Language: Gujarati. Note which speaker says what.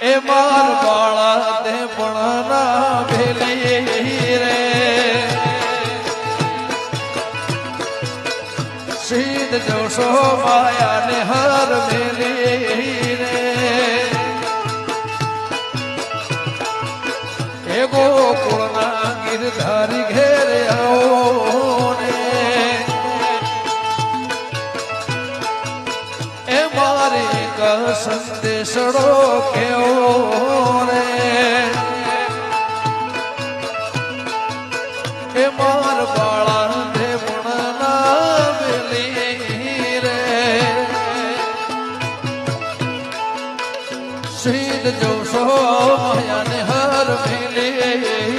Speaker 1: એ માર બાળા તે પણ ના ભેલી રે સીધ જોશો માયા ને હર ભેલી રે એ ગોકુળના ગિરધારી ઘેર આવો ને એ મારી સંદેશડો કેવો રે એ માર બાળા તે પણ ના ભેલી રે સીધ જોશો માયા ને હર ભેલી